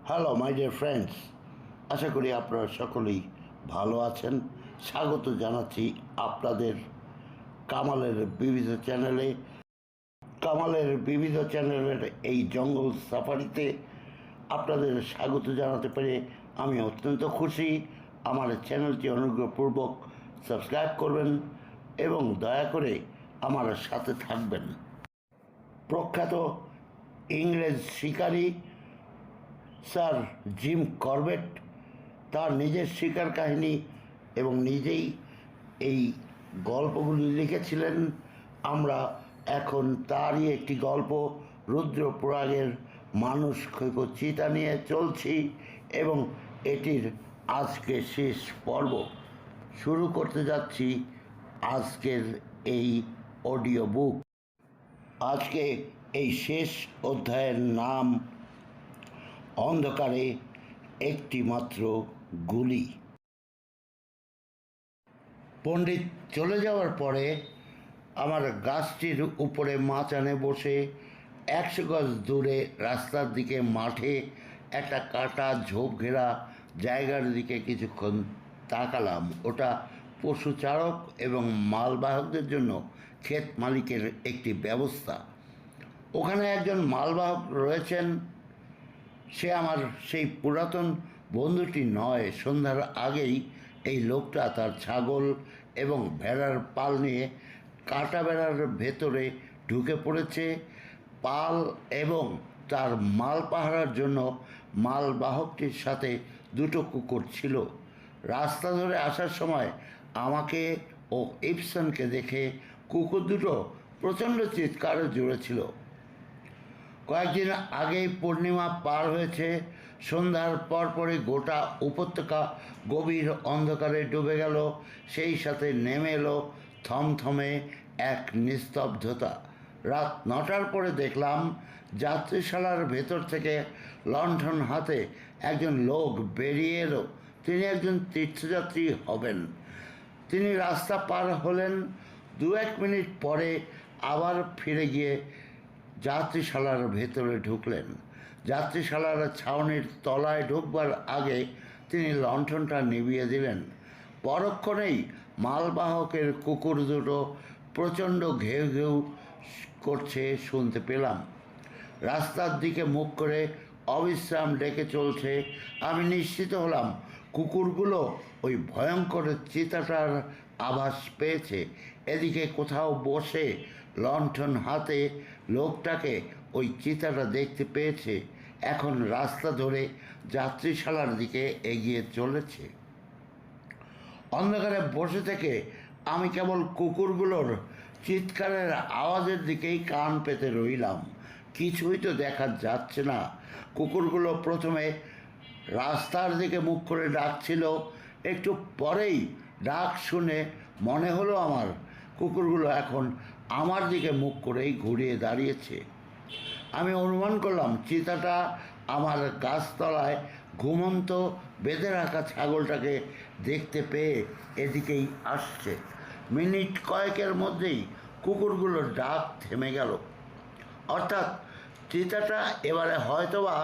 Hello my dear friends, আশা করি আপনারা সকলেই ভালো আছেন। স্বাগত জানাচ্ছি আপনাদের কামালের বিবিধ চ্যানেলের এই জঙ্গল সাফারিতে আপনাদের স্বাগত জানাতে পেরে আমি অত্যন্ত খুশি। আমার চ্যানেলটি অনুগ্রহপূর্বক সাবস্ক্রাইব করবেন এবং দয়া করে আমার সাথে থাকবেন। প্রখ্যাত ইংরেজ শিকারী স্যার জিম করবেট তার নিজের শিকার কাহিনী এবং নিজেই এই গল্পগুলি লিখেছিলেন। আমরা এখন তারই একটি গল্প রুদ্রপ্রয়াগের মানুষ খৈক চিতা নিয়ে চলছি এবং এটির আজকে শেষ পর্ব শুরু করতে যাচ্ছি। আজকের এই অডিও বুক, আজকে এই শেষ অধ্যায়ের নাম অন্ধকারে একটি মাত্র গুলি। পণ্ডিত চলে যাওয়ার পরে আমার গাছটির উপরে মাচানে বসে 100 গজ দূরে রাস্তার দিকে মাঠে একটা কাটা ঝোপ ঘেরা জায়গার দিকে কিছুক্ষণ তাকালাম। ওটা পশুচারক এবং মালবাহকদের জন্য ক্ষেত মালিকের একটি ব্যবস্থা। ওখানে একজন মালবাহক রয়েছেন। সে আমার সেই পুরাতন বন্ধুটি নয়। সন্ধ্যার আগেই এই লোকটা তার ছাগল এবং ভেড়ার পাল নিয়ে কাটা বেড়ার ভেতরে ঢুকে পড়েছে। পাল এবং তার মাল পাহারার জন্য মালবাহকটির সাথে 2টো কুকুর ছিল। রাস্তা ধরে আসার সময় আমাকে ও ইপসনকে দেখে কুকুর দুটো প্রচণ্ড চিৎকারে জুড়েছিল। কয়েকদিন আগেই পূর্ণিমা পার হয়েছে। সন্ধ্যার পরপরই গোটা উপত্যকা গভীর অন্ধকারে ডুবে গেল। সেই সাথে নেমে এলো থমথমে এক নিস্তব্ধতা। রাত 9টার পরে দেখলাম যাত্রীশালার ভেতর থেকে লণ্ঠন হাতে একজন লোক বেরিয়ে এলো। তিনি একজন তীর্থযাত্রী হবেন। তিনি রাস্তা পার হলেন। 2-1 মিনিট পরে আবার ফিরে গিয়ে যাত্রীশালার ভেতরে ঢুকলেন। যাত্রীশালার ছাউনির তলায় ঢুকবার আগে তিনি লণ্ঠনটা নিভিয়ে দিলেন। পরক্ষণেই মালবাহকের কুকুর দুটো প্রচণ্ড ঘেউ ঘেউ করছে শুনতে পেলাম। রাস্তার দিকে মুখ করে অবিশ্রাম ডেকে চলছে। আমি নিশ্চিত হলাম কুকুরগুলো ওই ভয়ঙ্কর চিতাটার আভাস পেয়েছে। এদিকে কোথাও বসে লণ্ঠন হাতে লোকটাকে ওই চিতাটা দেখতে পেয়েছে। এখন রাস্তা ধরে যাত্রীশালার দিকে এগিয়ে চলেছে। অন্ধকারে বসে থেকে আমি কেবল কুকুরগুলোর চিৎকারের আওয়াজের দিকেই কান পেতে রইলাম। কিছুই তো দেখা যাচ্ছে না। কুকুরগুলো প্রথমে রাস্তার দিকে মুখ করে ডাকছিল। একটু পরেই ডাক শুনে মনে হলো আমার কুকুরগুলো এখন আমার দিকে মুখ করেই ঘুরিয়ে দাঁড়িয়েছে। আমি অনুমান করলাম চিতাটা আমার গাছতলায় ঘুমন্ত বেঁধে রাখা ছাগলটাকে দেখতে পেয়ে এদিকেই আসছে। মিনিট কয়েকের মধ্যেই কুকুরগুলোর ডাক থেমে গেল। অর্থাৎ চিতাটা এবারে হয়তোবা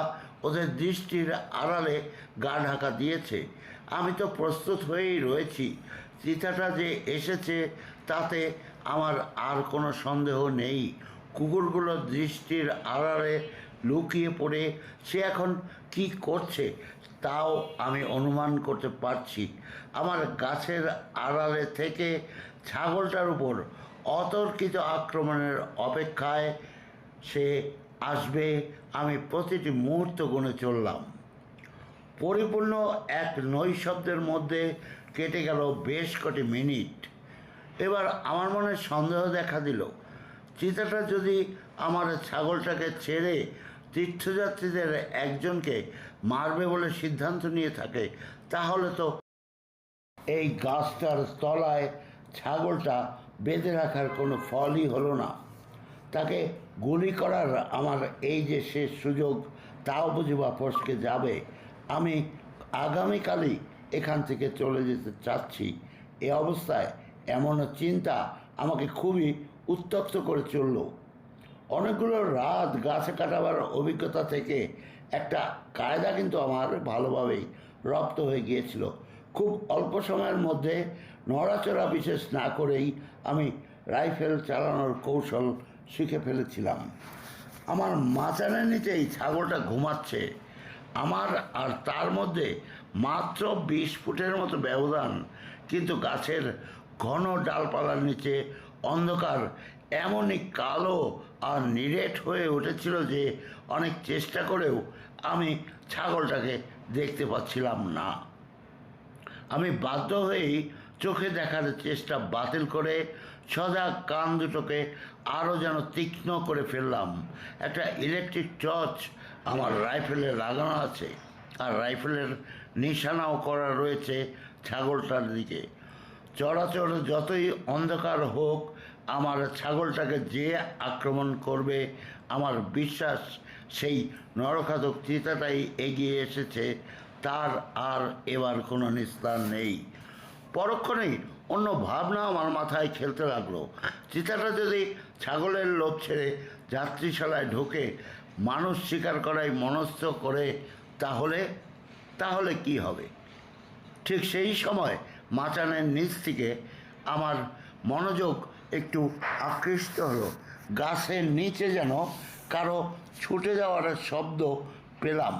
ওদের দৃষ্টির আড়ালে গা ঢাকা দিয়েছে। আমি তো প্রস্তুত হয়েই রয়েছি। চিতাটা যে এসেছে তাতে আমার আর কোনো সন্দেহ নেই। কুকুরগুলোর দৃষ্টির আড়ালে লুকিয়ে পড়ে সে এখন কি করছে তাও আমি অনুমান করতে পারছি। আমার গাছের আড়ালে থেকে ছাগলটার উপর অতর্কিত আক্রমণের অপেক্ষায় সে আসবে। আমি প্রতিটি মুহূর্ত গুনে চললাম। পরিপূর্ণ এক নৈশব্দের মধ্যে কেটে গেল বেশ কটি মিনিট। এবার আমার মনে সন্দেহ দেখা দিল। চিতাটা যদি আমার ছাগলটাকে ছেড়ে তীর্থযাত্রীদের একজনকে মারবে বলে সিদ্ধান্ত নিয়ে থাকে, তাহলে তো এই গাছটার তলায় ছাগলটা বেঁধে রাখার কোনো ফলই হলো না। তাকে গুলি করার আমার এই যে শেষ সুযোগ, তাও বুঝি বা ফসকে যাবে। আমি আগামীকালই এখান থেকে চলে যেতে চাচ্ছি। এ অবস্থায় এমন চিন্তা আমাকে খুবই উত্ত্যক্ত করে চলল। অনেকগুলো রাত গাছে কাটাবার অভিজ্ঞতা থেকে একটা কায়দা কিন্তু আমার ভালোভাবেই রপ্ত হয়ে গিয়েছিল। খুব অল্প সময়ের মধ্যে নড়াচড়া বিশেষ না করেই আমি রাইফেল চালানোর কৌশল শিখে ফেলেছিলাম। আমার মাচানের নিচেই ছাগলটা ঘুমাচ্ছে। আমার আর তার মধ্যে মাত্র 20 ফুটের মতো ব্যবধান, কিন্তু গাছের ঘন ডালপালার নিচে অন্ধকার এমনই কালো আর নিরেট হয়ে উঠেছিল যে অনেক চেষ্টা করেও আমি ছাগলটাকে দেখতে পাচ্ছিলাম না। আমি বাধ্য হয়েই চোখে দেখার চেষ্টা বাতিল করে সজাগ কান দুটোকে আরও যেন তীক্ষ্ণ করে ফেললাম। একটা ইলেকট্রিক টর্চ আমার রাইফেলে লাগানো আছে, আর রাইফেলের নিশানাও করা রয়েছে ছাগলটার দিকে। চরাচর যতই অন্ধকার হোক, আমার ছাগলটাকে যে আক্রমণ করবে আমার বিশ্বাস সেই নরখাদক চিতাটাই এগিয়ে এসেছে, তার আর এবার কোনো নিস্তার নেই। পরক্ষণেই অন্য ভাবনা আমার মাথায় খেলতে লাগলো। চিতাটা যদি ছাগলের লোভ ছেড়ে যাত্রীশালায় ঢোকে মানুষ শিকার করাই মনস্থ করে, তাহলে তাহলে কি হবে? ঠিক সেই সময় মাচানের নিচ থেকে আমার মনোযোগ একটু আকৃষ্ট হলো। গাছের নিচে যেন কারো ছুটে যাওয়ার শব্দ পেলাম।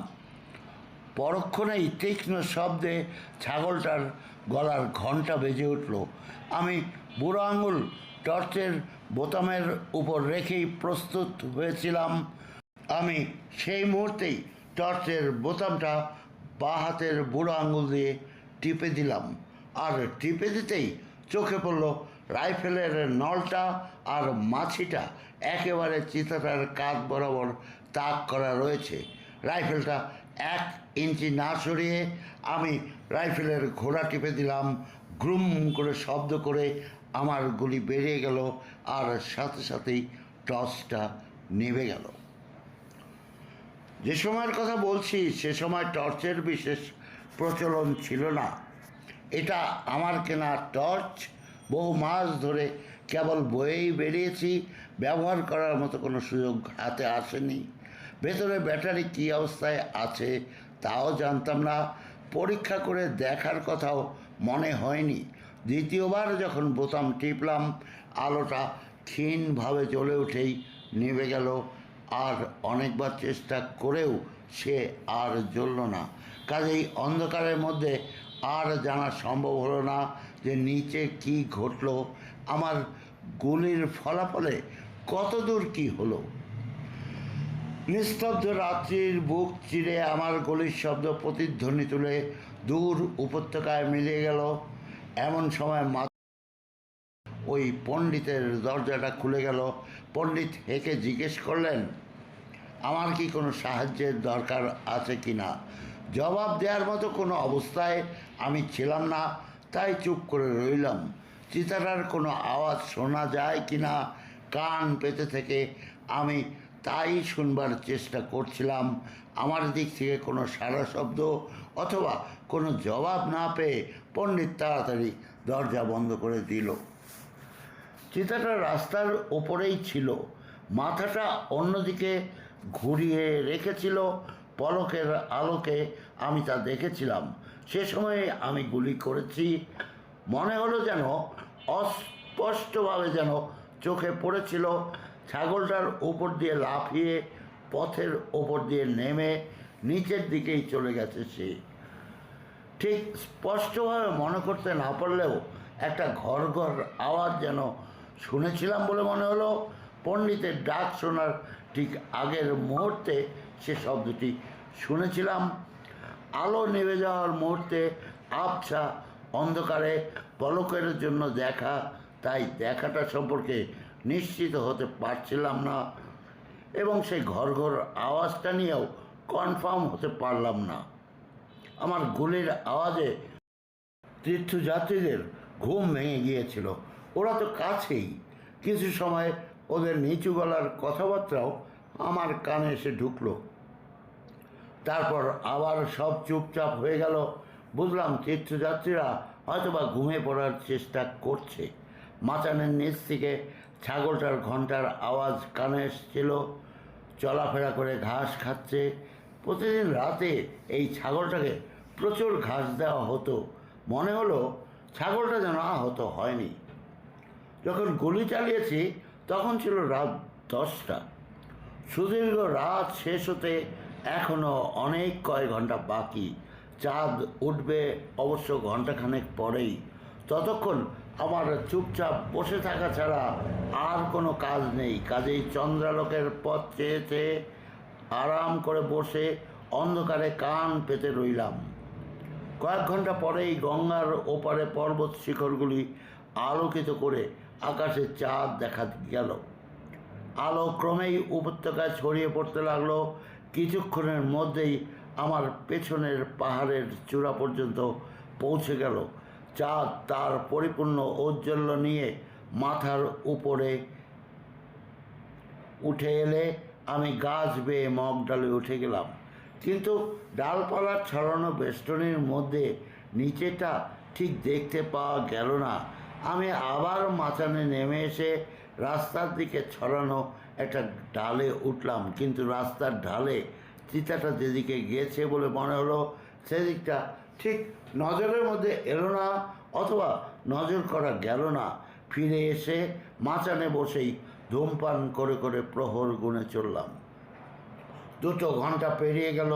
পরক্ষণেই তীক্ষ্ণ শব্দে ছাগলটার গলার ঘণ্টা বেজে উঠল। আমি বুড়ো আঙুল টর্চের বোতামের উপর রেখেই প্রস্তুত হয়েছিলাম। আমি সেই মুহূর্তেই টর্চের বোতামটা বাঁ হাতের বুড়ো আঙুল দিয়ে টিপে দিলাম, আর টিপে দিতেই চোখে পড়ল রাইফেলের নলটা আর মাছিটা একেবারে চিতাটার কাঁধ বরাবর তাক করা রয়েছে। রাইফেলটা 1 ইঞ্চি না সরিয়ে আমি রাইফেলের ঘোড়া টিপে দিলাম। গ্রুম করে শব্দ করে আমার গুলি বেরিয়ে গেল, আর সাথে সাথেই টর্চটা নিভে গেল। যে সময়ের কথা বলছি সে সময় টর্চের বিশেষ প্রচলন ছিল না। এটা আমার কেনা টর্চ, বহু মাস ধরে কেবল বয়েই বেরিয়েছি, ব্যবহার করার মতো কোনো সুযোগ হাতে আসেনি। ভেতরে ব্যাটারি কী অবস্থায় আছে তাও জানতাম না, পরীক্ষা করে দেখার কথাও মনে হয়নি। দ্বিতীয়বার যখন বোতাম টিপলাম, আলোটা ক্ষীণভাবে জ্বলে উঠেই নিভে গেল, আর অনেকবার চেষ্টা করেও সে আর জ্বলল না। কাজেই অন্ধকারের মধ্যে আর জানা সম্ভব হলো না যে নিচে কি ঘটল, আমার গুলির ফলাফলে কত দূর কী হলো। নিস্তব্ধ রাত্রির বুক চিরে আমার গলির শব্দ প্রতিধ্বনি তুলে দূর উপত্যকায় মিলিয়ে গেল। এমন সময় ওই পণ্ডিতের দরজাটা খুলে গেল। পণ্ডিত হেঁকে জিজ্ঞেস করলেন আমার কি কোনো সাহায্যের দরকার আছে কি না। জবাব দেওয়ার মতো কোনো অবস্থায় আমি ছিলাম না, তাই চুপ করে রইলাম। চিতাটার কোনো আওয়াজ শোনা যায় কি না কান পেতে থেকে আমি তাই শুনবার চেষ্টা করছিলাম। আমার দিক থেকে কোনো সাড়া শব্দ অথবা কোনো জবাব না পেয়ে পণ্ডিত তাড়াতাড়ি দরজা বন্ধ করে দিল। চিতাটা রাস্তার ওপরেই ছিল, মাথাটা অন্যদিকে ঘুরিয়ে রেখেছিল। পলকের আলোকে আমি তা দেখেছিলাম। সে সময়ে আমি গুলি করেছি। মনে হলো যেন অস্পষ্টভাবে যেন চোখে পড়েছিল ছাগলটার উপর দিয়ে লাফিয়ে পথের ওপর দিয়ে নেমে নিচের দিকেই চলে গেছে সে। ঠিক স্পষ্টভাবে মনে করতে না পারলেও একটা ঘর ঘর আওয়াজ যেন শুনেছিলাম বলে মনে হলো। পণ্ডিতের ডাক শোনার ঠিক আগের মুহূর্তে সে শব্দটি শুনেছিলাম। আলো নেমে যাওয়ার মুহূর্তে আবছা অন্ধকারে পলকের জন্য দেখা, তাই দেখাটা সম্পর্কে নিশ্চিত হতে পারছিলাম না, এবং সেই ঘর ঘর আওয়াজটা নিয়েও কনফার্ম হতে পারলাম না। আমার গুলির আওয়াজে তীর্থযাত্রীদের ঘুম ভেঙে গিয়েছিল। ওরা তো কাছেই। কিছু সময় ওদের নিচু গলার কথাবার্তাও আমার কানে এসে ঢুকলো। তারপর আবার সব চুপচাপ হয়ে গেল। বুঝলাম তীর্থযাত্রীরা হয়তোবা ঘুমিয়ে পড়ার চেষ্টা করছে। মাচানের নিচ থেকে ছাগলটার ঘণ্টার আওয়াজ কানে এসেছিল। চলাফেরা করে ঘাস খাচ্ছে, প্রতিদিন রাতে এই ছাগলটাকে প্রচুর ঘাস দেওয়া হতো। মনে হলো ছাগলটা যেন আহত হয়নি। যখন গুলি চালিয়েছি তখন ছিল রাত 10টা। সুদীর্ঘ রাত শেষ হতে এখনও অনেক কয়েক ঘন্টা বাকি। চাঁদ উঠবে অবশ্য ঘন্টাখানেক পরেই। ততক্ষণ আমার চুপচাপ বসে থাকা ছাড়া আর কোনো কাজ নেই। কাজেই চন্দ্রালোকের পথ চেয়ে চেয়ে আরাম করে বসে অন্ধকারে কান পেতে রইলাম। কয়েক ঘন্টা পরেই গঙ্গার ওপারে পর্বত শিখরগুলি আলোকিত করে আকাশে চাঁদ দেখা গেল। আলো ক্রমেই উপত্যকায় ছড়িয়ে পড়তে লাগলো। কিছুক্ষণের মধ্যেই আমার পেছনের পাহাড়ের চূড়া পর্যন্ত পৌঁছে গেল। চাঁদ তার পরিপূর্ণ ঔজ্জ্বল্য নিয়ে মাথার উপরে উঠে এলে আমি গাছ বেয়ে মগডালে উঠে গেলাম। কিন্তু ডালপালার ছড়ানো বেষ্টনীর মধ্যে নিচেটা ঠিক দেখতে পাওয়া গেল না। আমি আবার মাচানে নেমে এসে রাস্তার দিকে ছড়ানো একটা ডালে উঠলাম, কিন্তু রাস্তার ঢালে চিতাটা যেদিকে গেছে বলে মনে হলো সেদিকটা ঠিক নজরের মধ্যে এলো না, অথবা নজর করা গেল না। ফিরে এসে মাচানে বসেই ধূমপান করে করে প্রহর গুনে চললাম। 2 ঘন্টা পেরিয়ে গেল,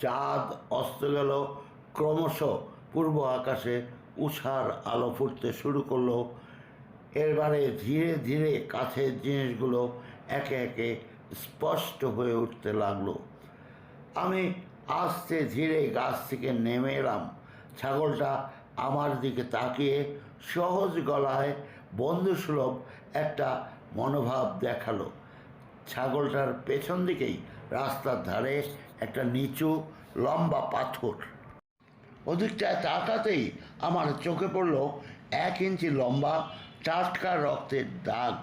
চাঁদ অস্ত গেল। ক্রমশ পূর্ব আকাশে উষার আলো ফুটতে শুরু করলো। এবারে ধীরে ধীরে কাছের জিনিসগুলো একে একে স্পষ্ট হয়ে উঠতে লাগলো। আমি আস্তে ধীরে গাছ থেকে নেমে এলাম। ছাগলটা আমার দিকে তাকিয়ে সহজ গলায় বন্ধুসুলভ একটা মনোভাব দেখালো। ছাগলটার পেছন দিকেই রাস্তার ধারে একটা নিচু লম্বা পাথর। ওদিকটায় তাকাতেই আমার চোখে পড়ল 1 ইঞ্চি লম্বা টাটকা রক্তের দাগ।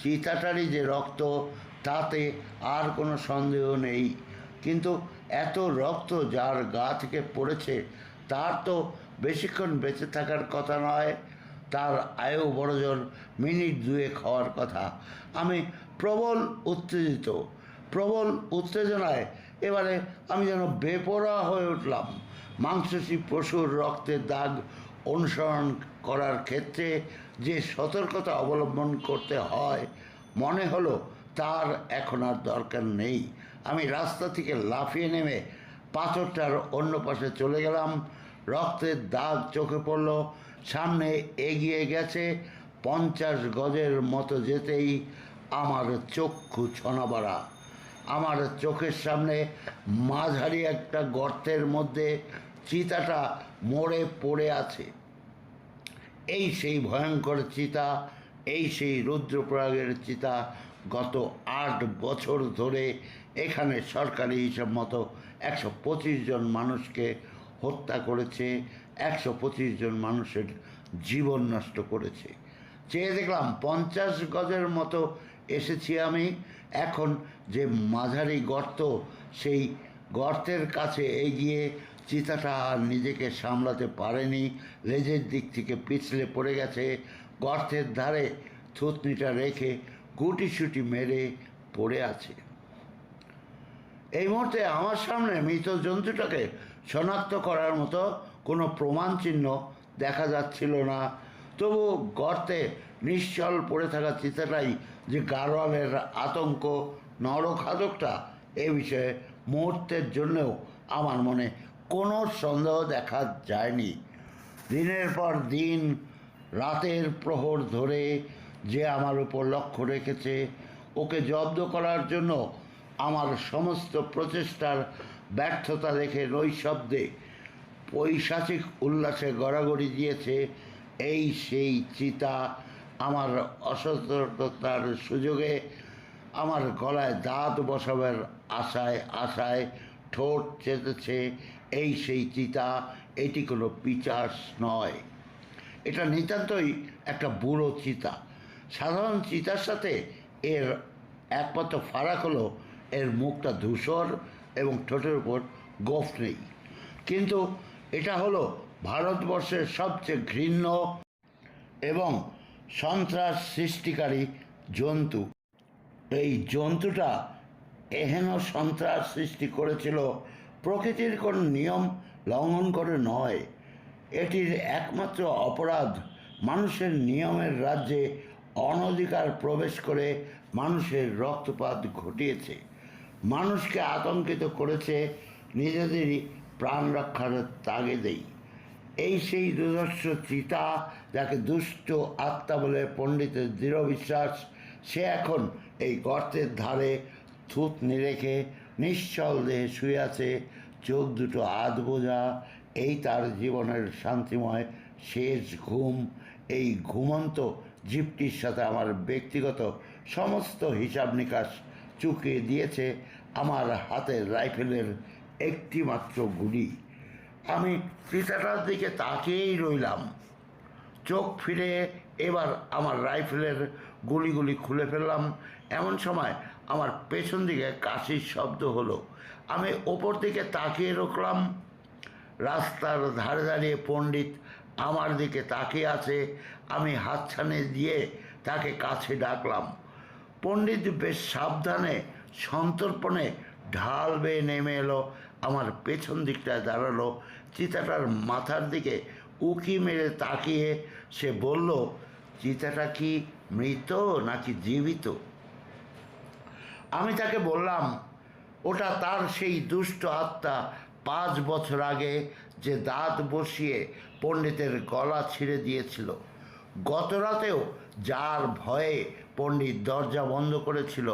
চিতাটারই যে রক্ত তাতে আর কোনো সন্দেহ নেই, কিন্তু এত রক্ত যার গা থেকে পড়েছে তার তো বেশিক্ষণ বেঁচে থাকার কথা নয়, তার আয়ু বড়জোর মিনিট 2 হওয়ার কথা। আমি প্রবল উত্তেজনায় এবারে আমি যেন বেপরোয়া হয়ে উঠলাম। মাংসাশী পশুর রক্তের দাগ অনুসরণ করার ক্ষেত্রে যে সতর্কতা অবলম্বন করতে হয় মনে হলো তার এখন আর দরকার নেই। আমি রাস্তা থেকে লাফিয়ে নেমে পাথরটার অন্য পাশে চলে গেলাম। রক্তের দাগ চোখে পড়ল। সামনে এগিয়ে গেছে 50 গজের মতো যেতেই আমার চক্ষু ছনাবাড়া। আমার চোখের সামনে মাঝারি একটা গর্তের মধ্যে চিতাটা মরে পড়ে আছে। এই সেই ভয়ঙ্কর চিতা, এই সেই রুদ্রপ্রয়াগের চিতা। গত 8 বছর ধরে এখানে সরকারি হিসাব মতো 125 জন মানুষকে হত্যা করেছে, 125 জন মানুষের জীবন নষ্ট করেছে। চেয়ে দেখলাম 50 গজের মতো এসেছি আমি। এখন যে মাঝারি গর্ত, সেই গর্তের কাছে এগিয়ে চিতাটা আর নিজেকে সামলাতে পারেনি, লেজের দিক থেকে পিছলে পড়ে গেছে। গর্তের ধারে থুতনিটা রেখে গুটিসুটি মেরে পড়ে আছে। এই মুহূর্তে আমার সামনে মৃত জন্তুটাকে শনাক্ত করার মতো কোনো প্রমাণ চিহ্ন দেখা যাচ্ছিল না। তবু গর্তে নিশ্চল পড়ে থাকা চিতাটাই যে গাড়োয়ালের আতঙ্ক, নরখাদকটা, এ বিষয়ে মুহূর্তের জন্যও আমার মনে কোনো সন্দেহ দেখা যায়নি। দিনের পর দিন রাতের প্রহর ধরে যে আমার উপর লক্ষ্য রেখেছে, ওকে জব্দ করার জন্য আমার সমস্ত প্রচেষ্টার ব্যর্থতা দেখে নৈশব্দে পৈশাচিক উল্লাসে গড়াগড়ি দিয়েছে এই সেই চিতা। আমার অসতর্কতার সুযোগে আমার গলায় দাঁত বসাবার আশায় ঠোঁট চেতেছে এই সেই চিতা। এটি কোনো পিচাস নয়, এটা নিতান্তই একটা বুড়ো চিতা। সাধারণ চিতার সাথে এর একমাত্র ফারাক হলো এর মুখটা ধূসর এবং ঠোঁটের উপর গোঁফ নেই। কিন্তু এটা হলো ভারতবর্ষের সবচেয়ে ঘৃণ্য এবং সন্ত্রাস সৃষ্টিকারী জন্তু। এই জন্তুটা এহেন সন্ত্রাস সৃষ্টি করেছিল প্রকৃতির কোনো নিয়ম লঙ্ঘন করে নয়। এটির একমাত্র অপরাধ মানুষের নিয়মের রাজ্যে অনধিকার প্রবেশ করে মানুষের রক্তপাত ঘটিয়েছে, মানুষকে আতঙ্কিত করেছে নিজেদেরই প্রাণ রক্ষার তাগিদেই। এই সেই দুর্ধর্ষ চিতা যাকে দুষ্ট আত্মা বলে পণ্ডিতের দৃঢ় বিশ্বাস, সে এখন এই গর্তের ধারে থুতনি রেখে নিশ্চল দেহে শুয়ে আছে, চোখ দুটো আধ বোঝা। এই তার জীবনের শান্তিময় শেষ ঘুম। এই ঘুমন্ত জীবটির সাথে আমার ব্যক্তিগত সমস্ত হিসাব নিকাশ চুকিয়ে দিয়েছে আমার হাতের রাইফেলের একটি মাত্র গুলি। আমি চিতাটার দিকে তাকিয়েই রইলাম। চোখ ফিরে এবার আমার রাইফেলের গুলিগুলি খুলে ফেললাম। এমন সময় আমার পেছন দিকে কাশির শব্দ হলো। আমি ওপর দিকে তাকিয়ে রাখলাম। রাস্তার ধারে দাঁড়িয়ে পণ্ডিত আমার দিকে তাকিয়ে আছে। আমি হাতছানি দিয়ে তাকে কাছে ডাকলাম। পণ্ডিত বেশ সাবধানে সন্তর্পণে ঢাল বেয়ে নেমে এলো, আমার পেছন দিকটায় দাঁড়ালো। চিতাটার মাথার দিকে উকি মেরে তাকিয়ে সে বলল, চিতাটা কি মৃত নাকি জীবিত? আমি তাকে বললাম, ওটা তার সেই দুষ্ট আত্মা 5 বছর আগে যে দাঁত বসিয়ে পণ্ডিতের গলা ছিঁড়ে দিয়েছিল। গত রাতেও যার ভয়ে পণ্ডিত দরজা বন্ধ করেছিল,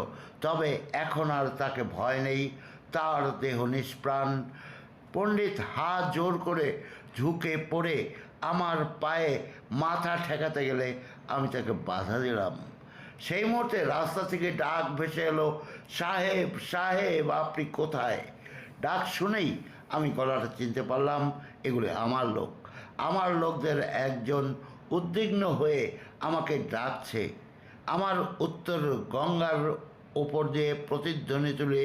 তবে এখন আর তাকে ভয় নেই, তার দেহ নিষ্প্রাণ। পণ্ডিত হাত জোর করে ঝুঁকে পড়ে আমার পায়ে মাথা ঠেকাতে গেলে আমি তাকে বাধা দিলাম। সেই মুহূর্তে রাস্তা থেকে ডাক ভেসে এলো, সাহেব সাহেব আপনি কোথায়? ডাক শুনেই আমি গলাটা চিনতে পারলাম, এগুলি আমার লোক। আমার লোকদের একজন উদ্বিগ্ন হয়ে আমাকে ডাকছে। আমার উত্তর গঙ্গার ওপর দিয়ে প্রতিধ্বনি তুলে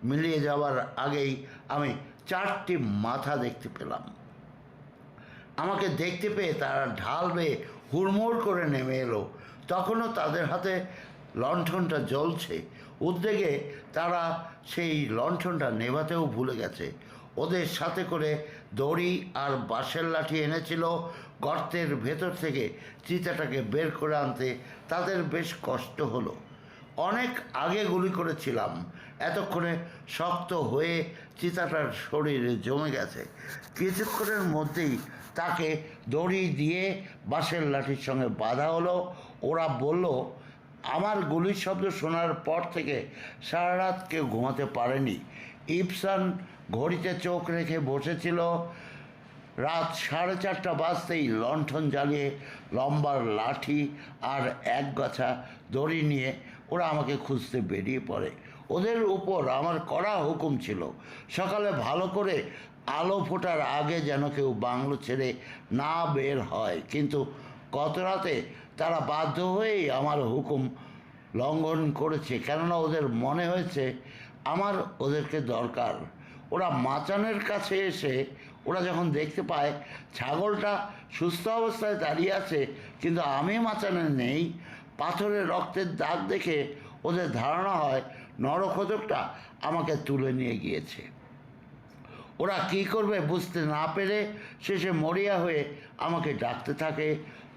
মিলিয়ে যাওয়ার আগেই আমি 4টি মাথা দেখতে পেলাম। আমাকে দেখতে পেয়ে তারা ঢাল বেয়ে হুড়মুড় করে নেমে এলো। তখনও তাদের হাতে লণ্ঠনটা জ্বলছে। উদ্বেগে তারা সেই লণ্ঠনটা নেভাতেও ভুলে গেছে। ওদের সাথে করে দড়ি আর বাঁশের লাঠি এনেছিল। গর্তের ভেতর থেকে চিতাটাকে বের করে আনতে তাদের বেশ কষ্ট হলো। অনেক আগে গুলি করেছিলাম, এতক্ষণে শক্ত হয়ে চিতাটার শরীরে জমে গেছে। কিছুক্ষণের মধ্যেই তাকে দড়ি দিয়ে বাঁশের লাঠির সঙ্গে বাঁধা হলো। ওরা বলল, আমার গুলির শব্দ শোনার পর থেকে সারা রাত কেউ ঘুমাতে পারেনি। ইবসান ঘড়িতে চোখ রেখে বসেছিল। রাত 4:30 বাজতেই লণ্ঠন জ্বালিয়ে লম্বার লাঠি আর এক গাছা দড়ি নিয়ে ওরা আমাকে খুঁজতে বেরিয়ে পড়ে। ওদের উপর আমার কড়া হুকুম ছিল, সকালে ভালো করে আলো ফোটার আগে যেন কেউ বাংলো ছেড়ে না বের হয়। কিন্তু গত রাতে তারা বাধ্য হয়েই আমার হুকুম লঙ্ঘন করেছে, কেননা ওদের মনে হয়েছে আমার ওদেরকে দরকার। ওরা মাচানের কাছে এসে ওরা যখন দেখতে পায় ছাগলটা সুস্থ অবস্থায় দাঁড়িয়ে আছে, কিন্তু আমি মাচানে নেই, পাথরের রক্তের দাগ দেখে ওদের ধারণা হয় নরখোদকটা আমাকে তুলে নিয়ে গিয়েছে। ওরা কী করবে বুঝতে না পেরে শেষে মরিয়া হয়ে আমাকে ডাকতে থাকে।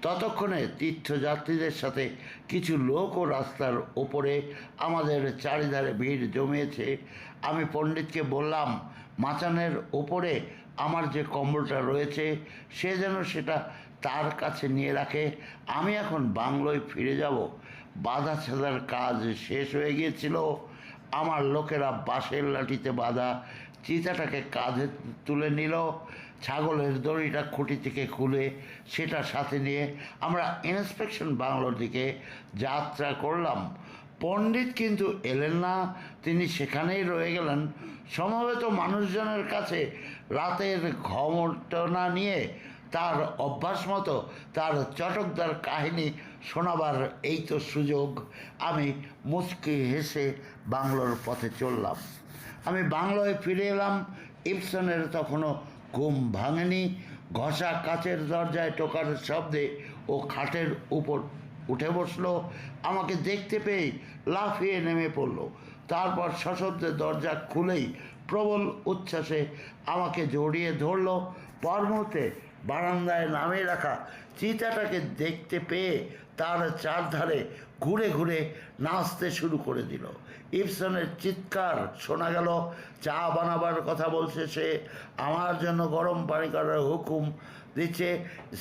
ততক্ষণে তীর্থযাত্রীদের সাথে কিছু লোকও রাস্তার ওপরে আমাদের চারিধারে ভিড় জমিয়েছে। আমি পণ্ডিতকে বললাম, মাচানের ওপরে আমার যে কম্বলটা রয়েছে সে যেন সেটা তার কাছে নিয়ে রাখে। আমি এখন বাংলোয় ফিরে যাব। বাধা ছাদার কাজ শেষ হয়ে গিয়েছিল। আমার লোকেরা বাঁশের লাঠিতে বাঁধা চিতাটাকে কাঁধে তুলে নিল। ছাগলের দড়িটা খুঁটি থেকে খুলে সেটা সাথে নিয়ে আমরা ইন্সপেকশন বাংলোর দিকে যাত্রা করলাম। পণ্ডিত কিন্তু এলেন না, তিনি সেখানেই রয়ে গেলেন। সমবেত মানুষজনের কাছে রাতের ঘটনা নিয়ে তার অভ্যাস মতো তার চটকদার কাহিনী শোনাবার এই তো সুযোগ। আমি মুচকি হেসে বাংলোর পথে চললাম। আমি বাংলোয় ফিরে এলাম। ইবসনের তখনও ঘুম ভাঙেনি। ঘষা কাচের দরজায় টোকার শব্দে ও খাটের উপর উঠে বসলো। আমাকে দেখতে পেয়ে লাফিয়ে নেমে পড়ল। তারপর সশব্দে দরজা খুলেই প্রবল উচ্ছ্বাসে আমাকে জড়িয়ে ধরল। পর মুহূর্তে বারান্দায় নামিয়ে রাখা চিতাটাকে দেখতে পেয়ে তার চারধারে ঘুরে ঘুরে নাচতে শুরু করে দিল। ইবসনের চিৎকার শোনা গেল, চা বানাবার কথা বলছে সে, আমার জন্য গরম পানি করার হুকুম দিচ্ছে,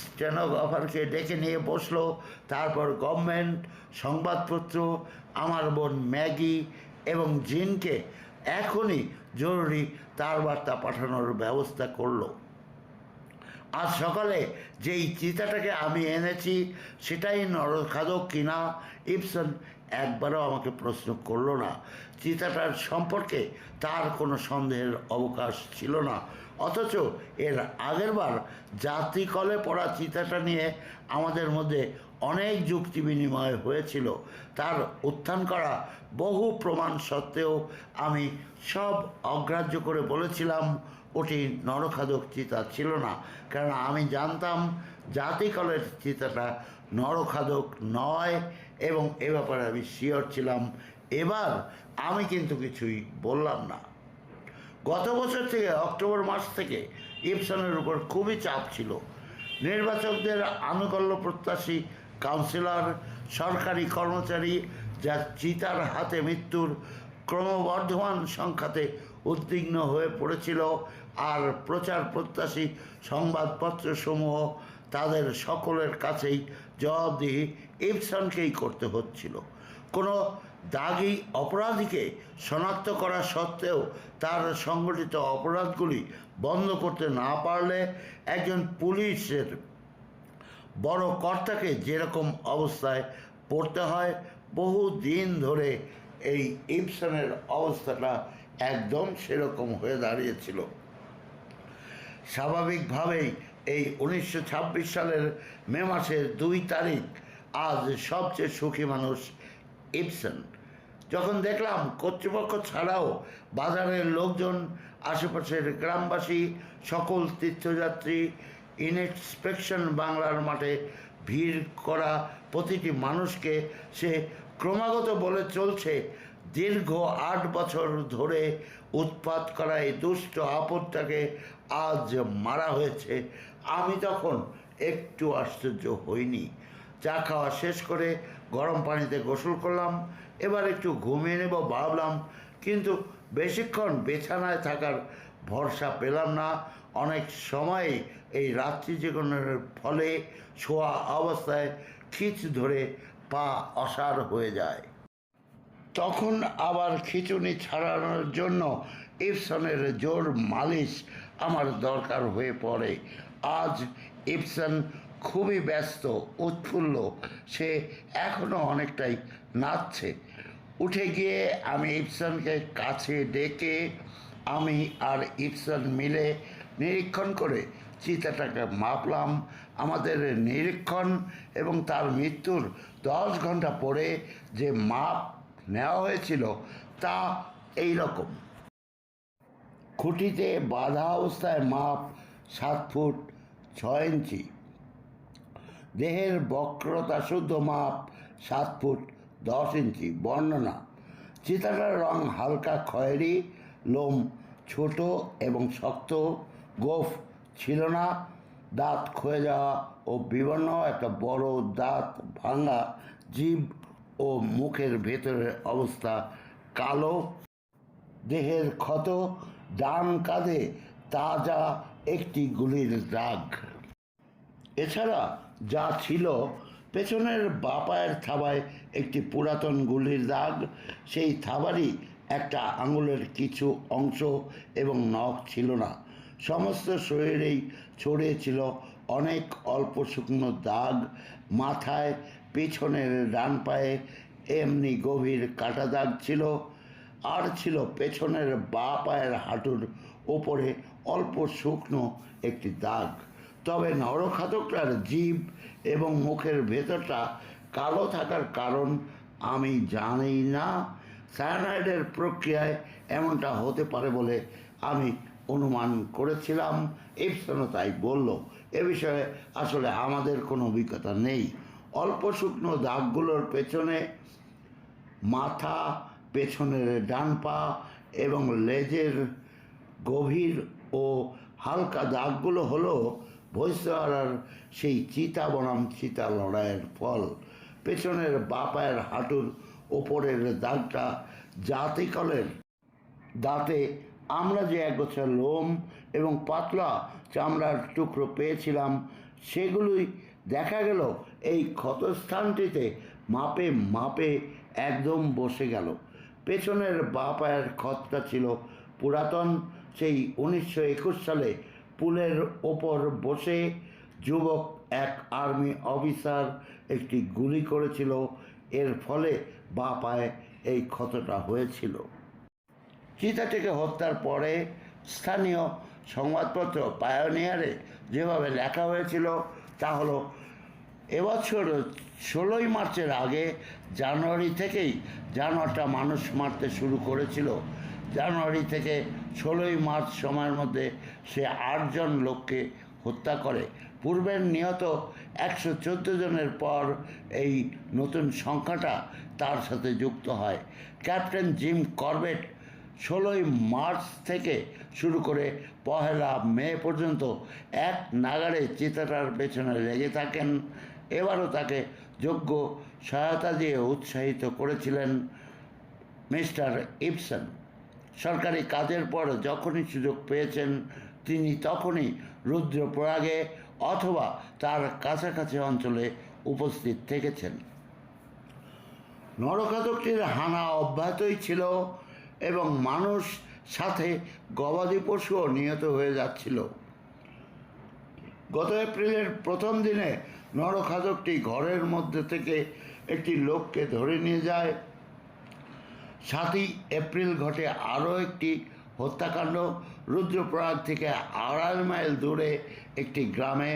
স্টেনোগ্রাফারকে ডেকে নিয়ে বসলো। তারপর গভর্নমেন্ট, সংবাদপত্র, আমার বোন ম্যাগি এবং জিনকে এখনই জরুরি তার বার্তা পাঠানোর ব্যবস্থা করলো। আজ সকালে যেই চিতাটাকে আমি এনেছি সেটাই নরখাদক কিনা ইবসন একবারও আমাকে প্রশ্ন করলো না। চিতাটার সম্পর্কে তার কোনো সন্দেহের অবকাশ ছিল না। অথচ এর আগেরবার জাতিকলে পড়া চিতাটা নিয়ে আমাদের মধ্যে অনেক যুক্তি বিনিময় হয়েছিল। তার উত্থান করা বহু প্রমাণ সত্ত্বেও আমি সব অগ্রাহ্য করে বলেছিলাম ওটি নরখাদক চিতা ছিল না, কারণ আমি জানতাম জাতিকলের চিতাটা নরখাদক নয় এবং এ ব্যাপারে আমি শিওর ছিলাম। এবার আমি কিন্তু কিছুই বললাম না। গত বছর থেকে অক্টোবর মাস থেকে ইবসনের উপর খুবই চাপ ছিল। নির্বাচকদের আনুকূল্য প্রত্যাশী কাউন্সিলর, সরকারি কর্মচারী যা চিতার হাতে মৃত্যুর ক্রমবর্ধমান সংখ্যাতে উদ্বিগ্ন হয়ে পড়েছিল, আর প্রচার প্রত্যাশী সংবাদপত্রসমূহ, তাদের সকলের কাছেই জবাবদিহি ইবসনকেই করতে হচ্ছিল। কোনো দাগী অপরাধীকে শনাক্ত করা সত্ত্বেও তার সংগঠিত অপরাধগুলি বন্ধ করতে না পারলে একজন পুলিশের বড় কর্তাকে যেরকম অবস্থায় পড়তে হয়, বহু দিন ধরে এই ইবসনের অবস্থাটা একদম সেরকম হয়ে দাঁড়িয়েছিল। স্বাভাবিকভাবেই এই 1926 সালের মে মাসের 2 তারিখ আজ সবচেয়ে সুখী মানুষ ইবসন। যখন দেখলাম কর্তৃপক্ষ ছাড়াও বাজারের লোকজন, আশেপাশের গ্রামবাসী, সকল তীর্থযাত্রী, ইনস্পেকশন বাংলার মাঠে ভিড় করা প্রতিটি মানুষকে সে ক্রমাগত বলে চলছে দীর্ঘ 8 বছর ধরে উৎপাত করা এই দুষ্ট আপদটাকে আজ মারা হয়েছে, আমি তখন একটু আশ্চর্য হইনি। চা খাওয়া শেষ করে গরম পানিতে গোসল করলাম। এবার একটু ঘুমিয়ে নেব ভাবলাম, কিন্তু বেশিক্ষণ বিছানায় থাকার ভরসা পেলাম না। অনেক সময় এই রাত্রি জাগরণের ফলে শোয়া অবস্থায় খিঁচ ধরে পা অসাড় হয়ে যায়। তখন আবার খিঁচুনি ছাড়ানোর জন্য ইবসনের জোর মালিশ আমার দরকার হয়ে পড়ে। আজ ইবসন খুবই ব্যস্ত, উৎফুল্ল, সে এখনও অনেকটাই নাচছে। উঠে গিয়ে আমি ইবসনকে কাছে ডেকে আমি আর ইবসন মিলে নিরীক্ষণ করে চিতাটাকে মাপলাম। আমাদের নিরীক্ষণ এবং তার মৃত্যুর 10 ঘন্টা পরে যে মাপ নেওয়া হয়েছিল তা এই রকম। খুঁটিতে বাঁধা অবস্থায় মাপ 7 ফুট 6 ইঞ্চি। দেহের বক্রতা শুদ্ধ মাপ 7 ফুট 10 ইঞ্চি। বর্ণনা: চিতাটার রং হালকা খয়েরি, লোম ছোট এবং শক্ত, গোঁফ ছিল না, দাঁত ক্ষয়ে যাওয়া ও বিবর্ণ, একটা বড় দাঁত ভাঙা, জিভ ও মুখের ভেতরের অবস্থা কালো। দেহের ক্ষত, ডান কাঁধে তাজা একটি গুলির দাগ। এছাড়া যা ছিল, পেছনের বাঁ পায়ের থাবায় একটি পুরাতন গুলির দাগ, সেই থাবারই একটা আঙুলের কিছু অংশ এবং নখ ছিল না। সমস্ত শরীরেই ছড়িয়েছিল অনেক অল্প শুকনো দাগ। মাথায়, পিছনের ডান পায়ে এমনি গভীর কাটা দাগ ছিল, আর ছিল পেছনের বাঁ পায়ের হাঁটুর ওপরে অল্প শুকনো একটি দাগ। তবে নরখাদকটার জিভ এবং মুখের ভেতরটা কালো থাকার কারণ আমি জানি না। সায়ানাইডের প্রক্রিয়ায় এমনটা হতে পারে বলে আমি অনুমান করেছিলাম, ইবসনও তাই বলল। এ বিষয়ে আসলে আমাদের কোনো অভিজ্ঞতা নেই। অল্প শুকনো দাগগুলোর পেছনে, মাথা, পেছনের ডান পা এবং লেজের গভীর ও হালকা দাগগুলো হলো ভৈসওয়ালার সেই চিতা বনাম চিতা লড়াইয়ের ফল। পেছনের বাঁ পায়ের হাঁটুর ওপরের দাগটা জাতিকলের দাঁতে আমরা যে একগোছা লোম এবং পাতলা চামড়ার টুকরো পেয়েছিলাম সেগুলোই দেখা গেল এই ক্ষতস্থানটিতে মাপে মাপে একদম বসে গেল। পেছনের বাঁ পায়ের ক্ষতটা ছিল পুরাতন, সেই 1921 সালে পুলের ওপর বসে যুবক এক আর্মি অফিসার একটি গুলি করেছিল, এর ফলে বাঁ পায়ে এই ক্ষতটা হয়েছিল। চিতাটিকে হত্যার পরে স্থানীয় সংবাদপত্র পায়োনিয়ারে যেভাবে লেখা হয়েছিল তা হলো, এবছর 16ই মার্চের আগে জানুয়ারি থেকেই জানোয়ারটা মানুষ মারতে শুরু করেছিল। জানুয়ারি থেকে 16ই মার্চ সময়ের মধ্যে সে 8 জন লোককে হত্যা করে। পূর্বের নিহত 114 জনের পর এই নতুন সংখ্যাটা তার সাথে যুক্ত হয়। ক্যাপ্টেন জিম করবেট 16ই মার্চ থেকে শুরু করে 1 মে পর্যন্ত এক নাগাড়ে চিতাটার পেছনে লেগে থাকেন। এবারও তাকে যোগ্য সহায়তা দিয়ে উৎসাহিত করেছিলেন মিস্টার ইবসন। সরকারি কাজের পর যখনই সুযোগ পেয়েছেন তিনি তখনই রুদ্রপ্রয়াগে অথবা তার কাছাকাছি অঞ্চলে উপস্থিত থেকেছেন। নরঘাতকটির হানা অব্যাহতই ছিল এবং মানুষ সাথে গবাদি পশুও নিহত হয়ে যাচ্ছিল। গত এপ্রিলের প্রথম দিনে নরঘাতকটি ঘরের মধ্যে থেকে একটি লোককে ধরে নিয়ে যায়। 7ই এপ্রিল ঘটে আরও একটি হত্যাকাণ্ড রুদ্রপ্রয়াগ থেকে 2.5 মাইল দূরে একটি গ্রামে।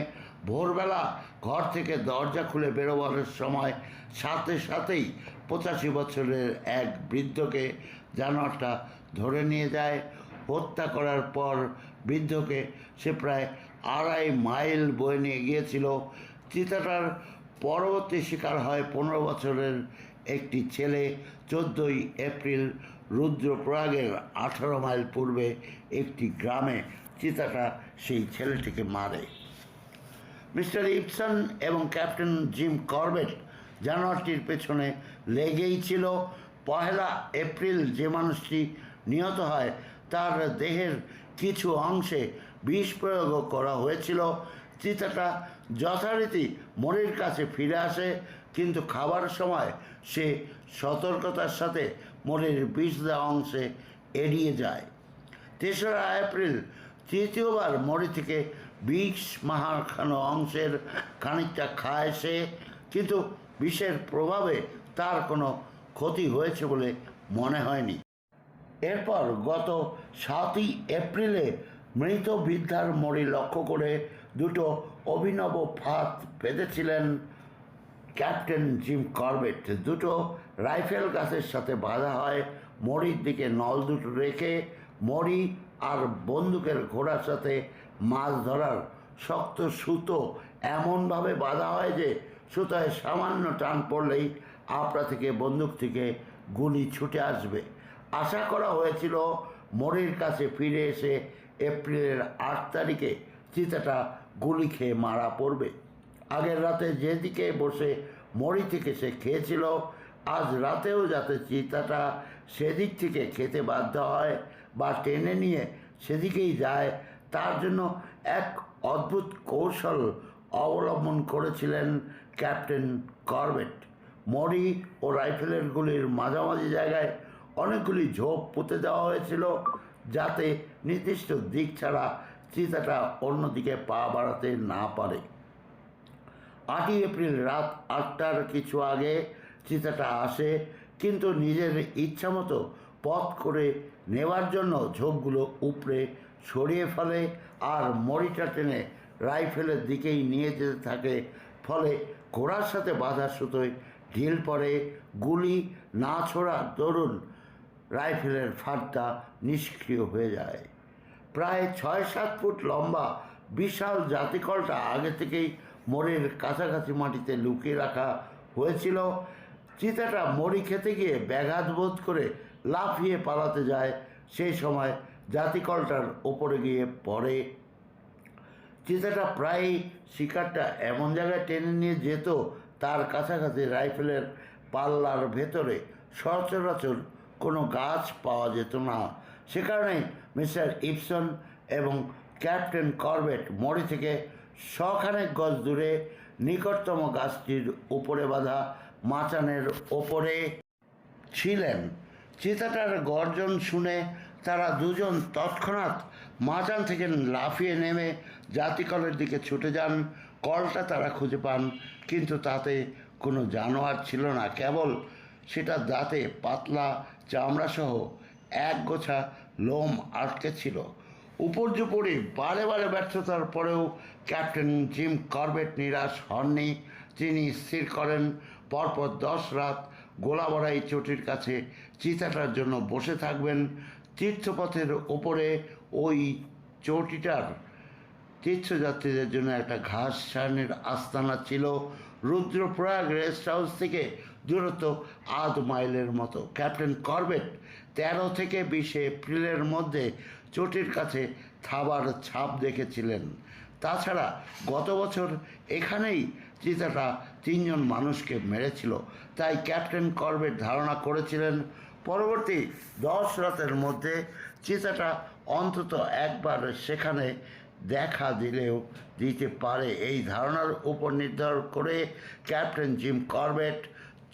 ভোরবেলা ঘর থেকে দরজা খুলে বেরোবার সময় সাথে সাথেই 85 বছরের এক বৃদ্ধকে জানোয়ারটা ধরে নিয়ে যায়। হত্যা করার পর বৃদ্ধকে সে প্রায় 2.5 মাইল বয়ে নিয়ে গিয়েছিল। চিতাটার পরবর্তী শিকার হয় 15 বছরের একটি ছেলে। 14ই এপ্রিল রুদ্রপ্রয়াগের 18 মাইল পূর্বে একটি গ্রামে চিতাটা সেই ছেলেটিকে মারে। মিস্টার ইবসন এবং ক্যাপ্টেন জিম করবেট জানোয়ারটির পেছনে লেগেই ছিল। 1 এপ্রিল যে মানুষটি নিহত হয় তার দেহের কিছু অংশে বিষ প্রয়োগও করা হয়েছিল। চিতাটা যথারীতি মরির কাছে ফিরে আসে, কিন্তু খাবার সময় সে সতর্কতার সাথে মরির বিষ দেওয়া অংশে এড়িয়ে যায়। 3রা এপ্রিল তৃতীয়বার মরি থেকে বিষ মাখানো অংশের খানিকটা খায় সে, কিন্তু বিষের প্রভাবে তার কোনো ক্ষতি হয়েছে বলে মনে হয়নি। এরপর গত 7ই এপ্রিলে মৃত বৃদ্ধার মরি লক্ষ্য করে দুটো অভিনব ফাঁদ পেতেছিলেন ক্যাপ্টেন জিম করবেট। দুটো রাইফেল গাছের সাথে বাঁধা হয়। মরির দিকে নল দুটো রেখে মরি আর বন্দুকের ঘোড়ার সাথে মাছ ধরার শক্ত সুতো এমনভাবে বাঁধা হয় যে সুতোয় সামান্য টান পড়লেই আপনা থেকে বন্দুক থেকে গুলি ছুটে আসবে। আশা করা হয়েছিল মরির কাছে ফিরে এসে এপ্রিলের 8 তারিখে চিতাটা গুলি খেয়ে মারা পড়বে। আগের রাতে যেদিকে বসে মরি থেকে সে খেয়েছিল, আজ রাতেও যাতে চিতাটা সেদিক থেকে খেতে বাধ্য হয় বা টেনে নিয়ে সেদিকেই যায়, তার জন্য এক অদ্ভুত কৌশল অবলম্বন করেছিলেন ক্যাপ্টেন করবেট। মরি ও রাইফেলের গুলির মাঝামাঝি জায়গায় অনেকগুলি ঝোপ পুঁতে দেওয়া হয়েছিল, যাতে নির্দিষ্ট দিক ছাড়া চিতাটা অন্যদিকে পা বাড়াতে না পারে। 8ই এপ্রিল রাত 8টার কিছু আগে চিতাটা আসে, কিন্তু নিজের ইচ্ছামতো পথ করে নেওয়ার জন্য ঝোপগুলো উপড়ে সরিয়ে ফেলে আর মরিটা টেনে রাইফেলের দিকেই নিয়ে যেতে থাকে। ফলে ঘোড়ার সাথে বাঁধা সুতোয় ঢিল পড়ে। গুলি না ছোড়ার দরুন রাইফেলের ফাঁদটা নিষ্ক্রিয় হয়ে যায়। প্রায় 6-7 ফুট লম্বা বিশাল জাতিকলটা আগে থেকেই মরির কাছাকাছি মাটিতে লুকিয়ে রাখা হয়েছিল। চিতাটা মরি খেতে গিয়ে ব্যাঘাত বোধ করে লাফিয়ে পালাতে যায়, সেই সময় জাতিকলটার ওপরে গিয়ে পড়ে। চিতাটা প্রায়ই শিকারটা এমন জায়গায় টেনে নিয়ে যেত তার কাছাকাছি রাইফেলের পাল্লার ভেতরে সচরাচর কোনো গাছ পাওয়া যেত না। সে কারণেই মিস্টার ইপসন এবং ক্যাপ্টেন করবেট মরি থেকে শখানেক গজ দূরে নিকটতম গাছটির উপরে বাঁধা মাচানের ওপরে ছিলেন। চিতাটার গর্জন শুনে তারা দুজন তৎক্ষণাৎ মাচান থেকে লাফিয়ে নেমে জাতিকলের দিকে ছুটে যান। কলটা তারা খুঁজে পান, কিন্তু তাতে কোনো জানোয়ার ছিল না, কেবল সেটা দাঁতে পাতলা চামড়াসহ এক গোছা লোম আটকে ছিল। উপর্যুপরি বারে বারে ব্যর্থতার পরেও ক্যাপ্টেন জিম করবেট নিরাশ হননি। তিনি স্থির করেন পরপর 10 রাত গোলাবড়াই চটির কাছে চিতাটার জন্য বসে থাকবেন। তীর্থপথের ওপরে ওই চটিটার তীর্থযাত্রীদের জন্য একটা ঘাস ছাড়নির আস্তানা ছিল। রুদ্রপ্রয়াগ রেস্ট হাউস থেকে দূরত্ব 1/2 মাইলের মতো। ক্যাপ্টেন করবেট 13 থেকে 20 এপ্রিলের মধ্যে চটির কাছে থাবার ছাপ দেখেছিলেন। তাছাড়া গত বছর এখানেই চিতাটা 3 জন মানুষকে মেরেছিল। তাই ক্যাপ্টেন করবেট ধারণা করেছিলেন পরবর্তী 10 রাতের মধ্যে চিতাটা অন্তত একবার সেখানে দেখা দিলেও দিতে পারে। এই ধারণার উপর নির্ভর করে ক্যাপ্টেন জিম করবেট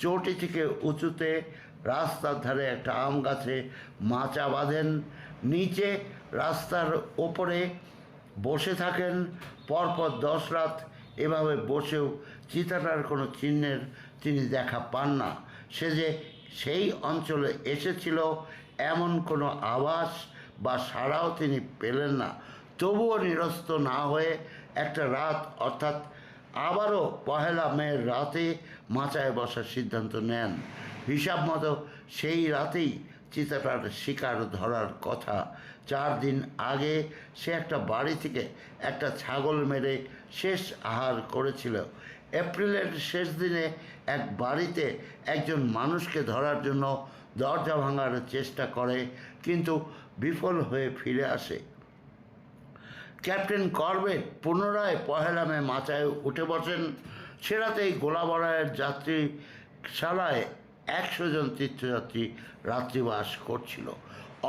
চটি থেকে উঁচুতে রাস্তার ধারে একটা আম গাছে মাচা বাঁধেন, নিচে রাস্তার ওপরে বসে থাকেন। পরপর 10 রাত এভাবে বসেও চিতাটার কোনো চিহ্নের তিনি দেখা পান না। সে যে সেই অঞ্চলে এসেছিল এমন কোনো আভাস বা সাড়াও তিনি পেলেন না। তবুও নিরস্ত না হয়ে একটা রাত, অর্থাৎ আবারও 1 মের রাতে মাচায় বসার সিদ্ধান্ত নেন। হিসাব মতো সেই রাতেই চিতাটার শিকার ধরার কথা। 4 দিন আগে সে একটা বাড়ি থেকে একটা ছাগল মেরে শেষ আহার করেছিল। এপ্রিলের শেষ দিনে এক বাড়িতে একজন মানুষকে ধরার জন্য দরজা ভাঙার চেষ্টা করে, কিন্তু বিফল হয়ে ফিরে আসে। ক্যাপ্টেন করবেট পুনরায় 1 মে মাচায় উঠে বসেন। সে রাতেই গোলাবড়াইয়ের যাত্রীশালায় 100 জন তীর্থযাত্রী রাত্রিবাস করছিল।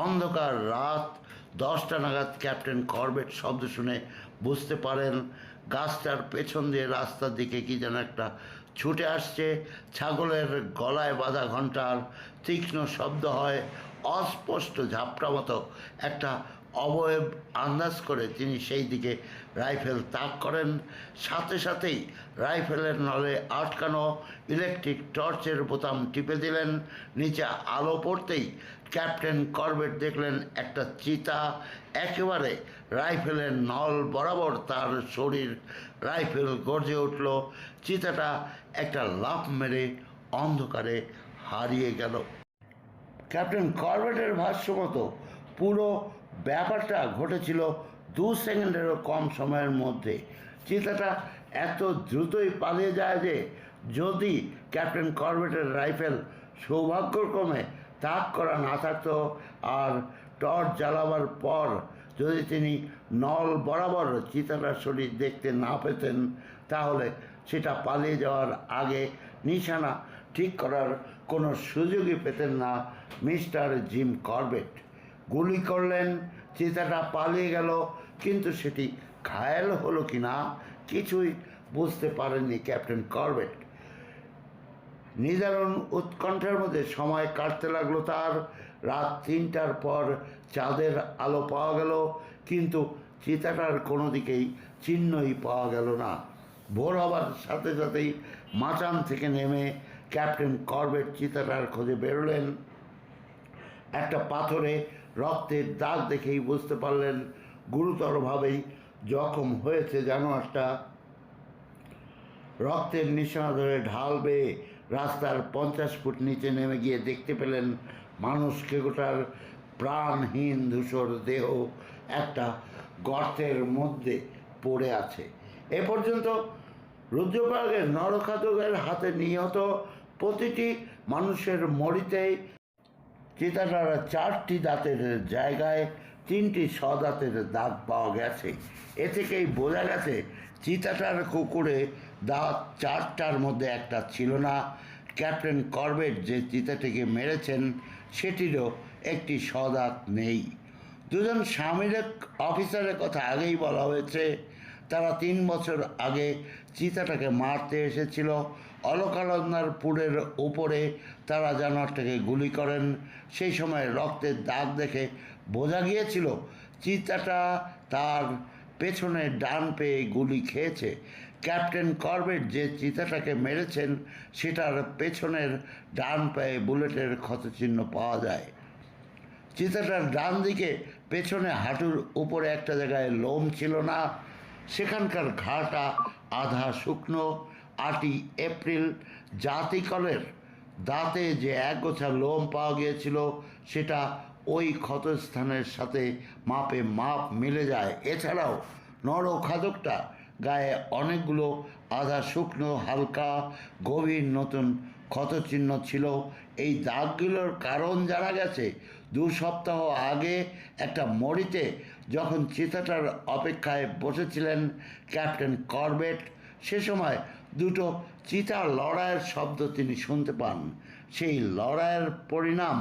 অন্ধকার রাত 10টা নাগাদ ক্যাপ্টেন করবেট শব্দ শুনে বুঝতে পারেন গাছটার পেছন দিয়ে রাস্তার দিকে কি যেন একটা ছুটে আসছে। ছাগলের গলায় বাঁধা ঘণ্টার তীক্ষ্ণ শব্দ হয়। অস্পষ্ট ঝাপটা মতো একটা অবয়ব আন্দাজ করে তিনি সেই দিকে রাইফেল তাক করেন। সাথে সাথেই রাইফেলের নলে আটকানো ইলেকট্রিক টর্চের বোতাম টিপে দিলেন। নিচে আলো পড়তেই ক্যাপ্টেন করবেট দেখলেন একটা চিতা একেবারে রাইফেলের নল বরাবর তার শরীর। রাইফেল গর্জে উঠল। চিতাটা একটা লাফ মেরে অন্ধকারে হারিয়ে গেল। ক্যাপ্টেন করবেটের ভাষ্য মতো পুরো ব্যাপারটা ঘটেছিল 2 সেকেন্ডেরও কম সময়ের মধ্যে। চিতাটা এত দ্রুতই পালিয়ে যায় যে যদি ক্যাপ্টেন করবেটের রাইফেল সৌভাগ্যক্রমে তাক করা না থাকতো আর টর্চ জ্বালাবার পর যদি তিনি নল বরাবর চিতাটার শরীর দেখতে না পেতেন, তাহলে সেটা পালিয়ে যাওয়ার আগে নিশানা ঠিক করার কোনো সুযোগই পেতেন না মিস্টার জিম করবেট। গুলি করলেন, চিতাটা পালিয়ে গেল, কিন্তু সেটি ঘায়েল হলো কি না কিছুই বুঝতে পারেননি ক্যাপ্টেন করবেট। নিদারুণ উৎকণ্ঠার মধ্যে সময় কাটতে লাগলো তার। রাত 3টার পর চাঁদের আলো পাওয়া গেল, কিন্তু চিতাটার কোনো দিকেই চিহ্নই পাওয়া গেল না। ভোর হবার সাথে সাথেই মাচান থেকে নেমে ক্যাপ্টেন করবেট চিতাটার খোঁজে বেরোলেন। একটা পাথরে রক্তের দাগ দেখেই বুঝতে পারলেন গুরুতরভাবেই জখম হয়েছে জানোয়ারটা। রক্তের নিশানা ধরে ঢাল বেয়ে রাস্তার 50 ফুট নিচে নেমে গিয়ে দেখতে পেলেন মানুষ কেগোটার প্রাণহীন ধূসর দেহ একটা গর্তের মধ্যে পড়ে আছে। এ পর্যন্ত রুদ্রপ্রয়াগের নরখাদকের হাতে নিহত প্রতিটি মানুষের মরিতেই চিতাটার 4টি দাঁতের জায়গায় 3টি সদাঁতের দাগ পাওয়া গেছে। এ থেকেই বোঝা গেছে চিতাটার কুকুরে দাঁত 4টার মধ্যে একটা ছিল না। ক্যাপ্টেন করবেট যে চিতাটিকে মেরেছেন সেটিরও একটি সদাঁত নেই। দুজন সামরিক অফিসারের কথা আগেই বলা হয়েছে। তারা 3 বছর আগে চিতাটাকে মারতে এসেছিল। অলকানন্দারপুরের উপরে তারা জানোয়ারটাকে গুলি করেন। সেই সময় রক্তের দাগ দেখে বোঝা গিয়েছিল চিতাটা তার পেছনে ডান পেয়ে গুলি খেয়েছে। ক্যাপ্টেন করবেট যে চিতাটাকে মেরেছেন সেটার পেছনের ডান পায়ে বুলেটের ক্ষতচিহ্ন পাওয়া যায়। চিতাটার ডান দিকে পেছনে হাঁটুর উপরে একটা জায়গায় লোম ছিল না। সেখানকার ঘাটা আধা শুকনো। 8ই এপ্রিল জাতিকলের দাঁতে যে একগোছা লোম পাওয়া গিয়েছিল সেটা ওই ক্ষতস্থানের সাথে মাপে মাপ মিলে যায়। এছাড়াও নরখাদকটা গায়ে অনেকগুলো আধা শুকনো হালকা গভীর নতুন ক্ষতচিহ্ন ছিল। এই দাগগুলোর কারণ জানা গেছে 2 সপ্তাহ আগে একটা মরিতে যখন চিতাটার অপেক্ষায় বসেছিলেন ক্যাপ্টেন করবেট, সে সময় দুটো চিতা লড়াইয়ের শব্দ তিনি শুনতে পান। সেই লড়াইয়ের পরিণাম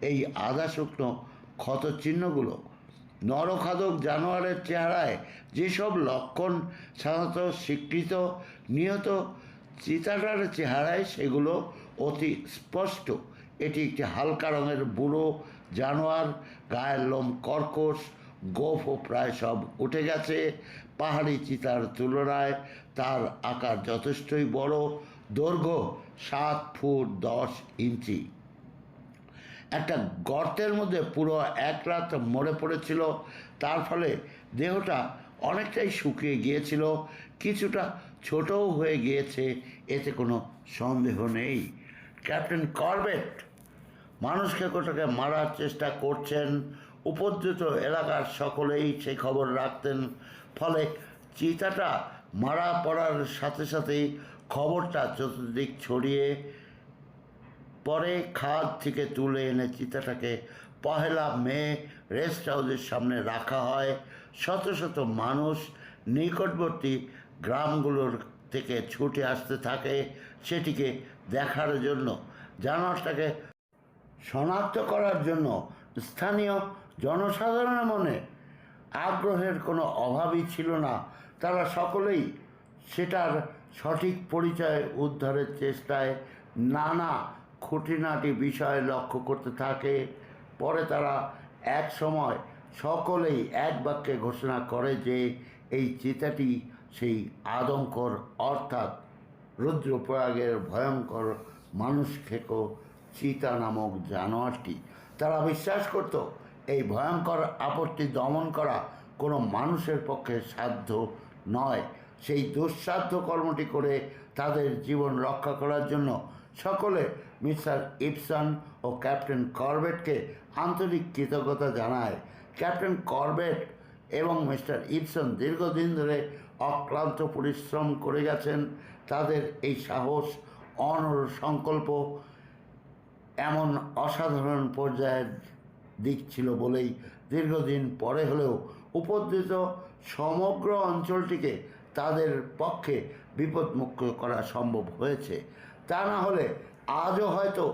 এই আধা শুকনো ক্ষতচিহ্নগুলো। নরখাদক জানোয়ারের চেহারায় যেসব লক্ষণ সাধারণত স্বীকৃত, নিহত চিতাটার চেহারায় সেগুলো অতি স্পষ্ট। এটি একটি হালকা রঙের বুড়ো জানোয়ার, গায়ের লোম কর্কশ, গোফও প্রায় সব উঠে গেছে। পাহাড়ি চিতার তুলনায় তার আকার যথেষ্টই বড়, দৈর্ঘ্য 7 ফুট 10 ইঞ্চি। একটা গর্তের মধ্যে পুরো 1 রাত মরে পড়েছিল। তার ফলে দেহটা অনেকটাই শুকিয়ে গিয়েছিল, কিছুটা ছোটও হয়ে গিয়েছে, এতে কোনো সন্দেহ নেই। ক্যাপ্টেন করবেট মানুষ খেকোটাকে মারার চেষ্টা করছেন। উপদ্রুত এলাকার সকলেই সেই খবর রাখতেন। ফলে চিতাটা মারা পড়ার সাথে সাথেই খবরটা চতুর্দিক ছড়িয়ে পরে খাদ থেকে তুলে এনে চিতাটাকে 1 মে রেস্ট হাউসের সামনে রাখা হয়। শত শত মানুষ নিকটবর্তী গ্রামগুলোর থেকে ছুটে আসতে থাকে সেটিকে দেখার জন্য। জানোয়ারটাকে শনাক্ত করার জন্য স্থানীয় জনসাধারণের মনে আগ্রহের কোনো অভাবই ছিল না। তারা সকলেই সেটার সঠিক পরিচয় উদ্ধারের চেষ্টায় নানা খুঁটিনাটি বিষয় লক্ষ্য করতে থাকে। পরে তারা এক সময় সকলেই এক বাক্যে ঘোষণা করে যে এই চিতাটি সেই আদমকর অর্থাৎ রুদ্রপ্রয়াগের ভয়ঙ্কর মানুষ খেকো চিতা নামক জানোয়ারটি। তারা বিশ্বাস করত এই ভয়ঙ্কর আপত্তি দমন করা কোনো মানুষের পক্ষে সাধ্য নয়। সেই দুঃসাধ্য কর্মটি করে তাদের জীবন রক্ষা করার জন্য সকলে মিস্টার ইপসন ও ক্যাপ্টেন করবেটকে আন্তরিক কৃতজ্ঞতা জানায়। ক্যাপ্টেন করবেট এবং মিস্টার ইপসন দীর্ঘদিন ধরে অক্লান্ত পরিশ্রম করে গেছেন। তাদের এই সাহস, অনড় সংকল্প এমন অসাধারণ পর্যায়ের দিক ছিল বলেই দীর্ঘদিন পরে হলেও উপদ্রুত সমগ্র অঞ্চলটিকে তাদের পক্ষে বিপদমুক্ত করা সম্ভব হয়েছে। তা না হলে আজও হয়তো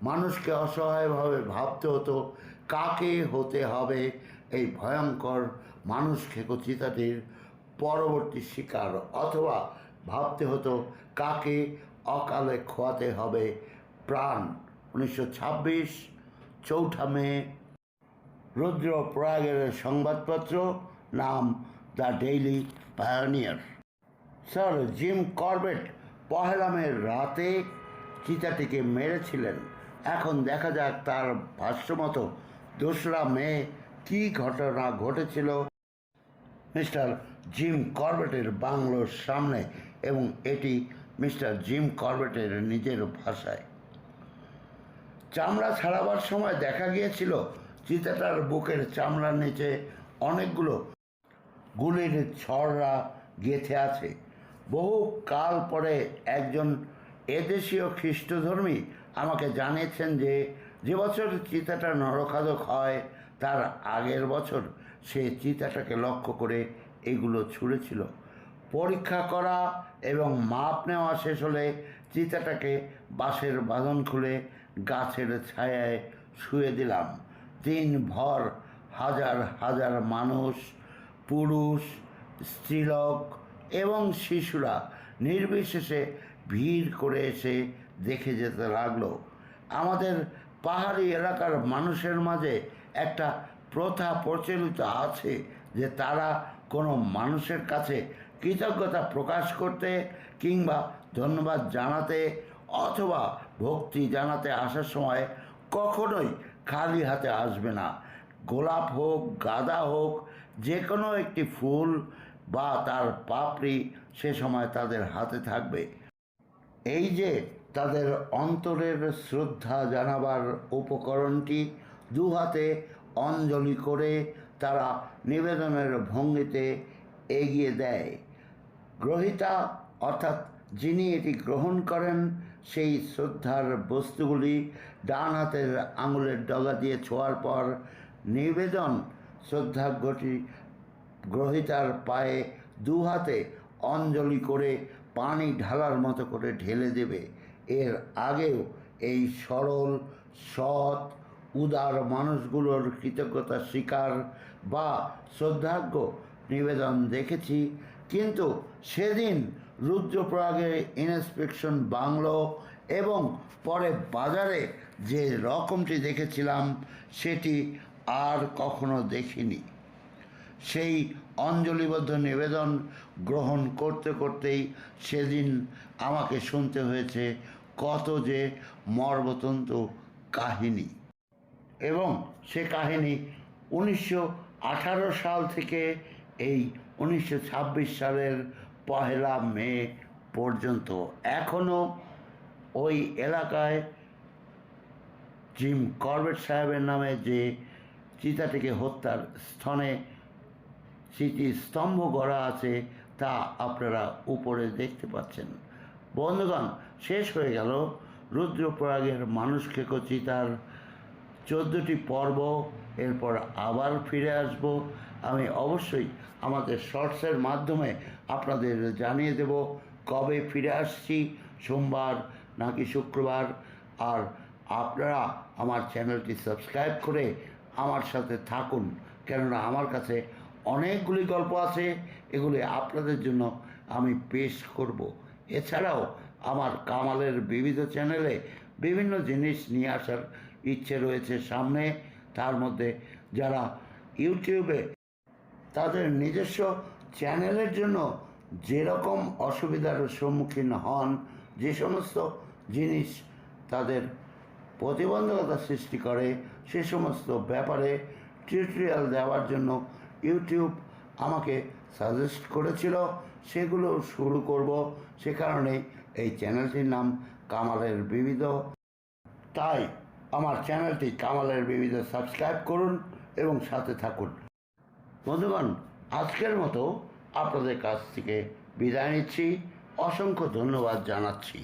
মানুষকে অসহায়ভাবে ভাবতে হতো কাকে হতে হবে এই ভয়ঙ্কর মানুষ খেকো চিতাটির পরবর্তী শিকার, অথবা ভাবতে হতো কাকে অকালে খোয়াতে হবে প্রাণ। 1926 4 মে, রুদ্রপ্রয়াগের সংবাদপত্র, নাম the daily pioneer. Sir Jim Corbett 1 মে রাতে চিতাটিকে মেরেছিলেন। এখন দেখা যাক তার ভাষ্যমতো 2 মে কী ঘটনা ঘটেছিল মিস্টার জিম করবেটের বাংলোর সামনে, এবং এটি মিস্টার জিম করবেটের নিজের ভাষায়। চামড়া ছাড়াবার সময় দেখা গিয়েছিল চিতাটার বুকের চামড়ার নিচে অনেকগুলো গুলির ছড়া গেঁথে আছে। বহু কাল পরে একজন এদেশীয় খ্রিস্টধর্মী আমাকে জানিয়েছেন যে যে বছর চিতাটা নরখাদক হয় তার আগের বছর সে চিতাটাকে লক্ষ্য করে এগুলো ছুঁড়েছিল। পরীক্ষা করা এবং মাপ নেওয়া শেষ হলে চিতাটাকে বাঁশের বাঁধন খুলে গাছের ছায়ায় শুয়ে দিলাম। দিনভর হাজার হাজার মানুষ, পুরুষ, স্ত্রীলোক এবং শিশুরা নির্বিশেষে ভিড় করে এসে দেখে যেতে লাগলো। আমাদের পাহাড়ি এলাকার মানুষের মাঝে একটা প্রথা প্রচলিত আছে যে তারা কোনো মানুষের কাছে কৃতজ্ঞতা প্রকাশ করতে কিংবা ধন্যবাদ জানাতে অথবা ভক্তি জানাতে আসার সময় কখনোই খালি হাতে আসবে না। গোলাপ হোক, গাঁদা হোক, যে কোনো একটি ফুল বা তার পাপড়ি সে সময় তাদের হাতে থাকবে। এই যে তাদের অন্তরের শ্রদ্ধা জানাবার উপকরণটি, দু হাতে অঞ্জলি করে তারা নিবেদনের ভঙ্গিতে এগিয়ে দেয়। গ্রহীতা অর্থাৎ যিনি এটি গ্রহণ করেন সেই শ্রদ্ধার বস্তুগুলি ডান হাতের আঙুলের ডগা দিয়ে ছোঁয়ার পর নিবেদন শ্রদ্ধার্ঘ্যটি গ্রহীতার পায়ে দু হাতে অঞ্জলি করে পানি ঢালার মতো করে ঢেলে দেবে। এর আগেও এই সরল, সৎ, উদার মানুষগুলোর কৃতজ্ঞতা স্বীকার বা শ্রদ্ধার্ঘ্য নিবেদন দেখেছি, কিন্তু সেদিন রুদ্রপ্রয়াগে ইন্সপেকশন বাংলো এবং পরে বাজারে যে রকমটি দেখেছিলাম সেটি আর কখনো দেখিনি। সেই অঞ্জলিবদ্ধ নিবেদন গ্রহণ করতে করতেই সেদিন আমাকে শুনতে হয়েছে কত যে মর্মতন্তু কাহিনী, এবং সে কাহিনী 1918 সাল থেকে এই 1926 সালের 1 মে পর্যন্ত এখনও ওই এলাকায় জিম করবেট সাহেবের নামে যে চিতাটিকে হত্যার স্থানে স্মৃতিস্তম্ভ গড়া আছে তা আপনারা উপরে দেখতে পাচ্ছেন। বন্ধুগণ, শেষ হয়ে গেল রুদ্রপ্রয়াগের মানুষ খেকো চিতার 14টি পর্ব। এরপর আবার ফিরে আসব। আমি অবশ্যই আমাদের শর্টসের মাধ্যমে আপনাদের জানিয়ে দেব কবে ফিরে আসছি, সোমবার নাকি শুক্রবার। আর আপনারা আমার চ্যানেলটি সাবস্ক্রাইব করে আমার সাথে থাকুন, কেননা আমার কাছে অনেকগুলি গল্প আছে, এগুলি আপনাদের জন্য আমি পেশ করব। এছাড়াও আমার কামালের বিবিধ চ্যানেলে বিভিন্ন জিনিস নিয়ে আসার ইচ্ছে রয়েছে সামনে। তার মধ্যে যারা ইউটিউবে তাদের নিজস্ব চ্যানেলের জন্য যেরকম অসুবিধার সম্মুখীন হন, যে সমস্ত জিনিস তাদের প্রতিবন্ধকতা সৃষ্টি করে, সে সমস্ত ব্যাপারে টিউটোরিয়াল দেওয়ার জন্য ইউটিউব আমাকে সাজেস্ট করেছিল, সেগুলো শুরু করব। সে কারণে এই চ্যানেলটির নাম কামালের বিবিধ। তাই আমার চ্যানেলটি কামালের বিবিধ সাবস্ক্রাইব করুন এবং সাথে থাকুন। বন্ধুগণ, আজকের মতো আপনাদের কাছ থেকে বিদায় নিচ্ছি। অসংখ্য ধন্যবাদ জানাচ্ছি।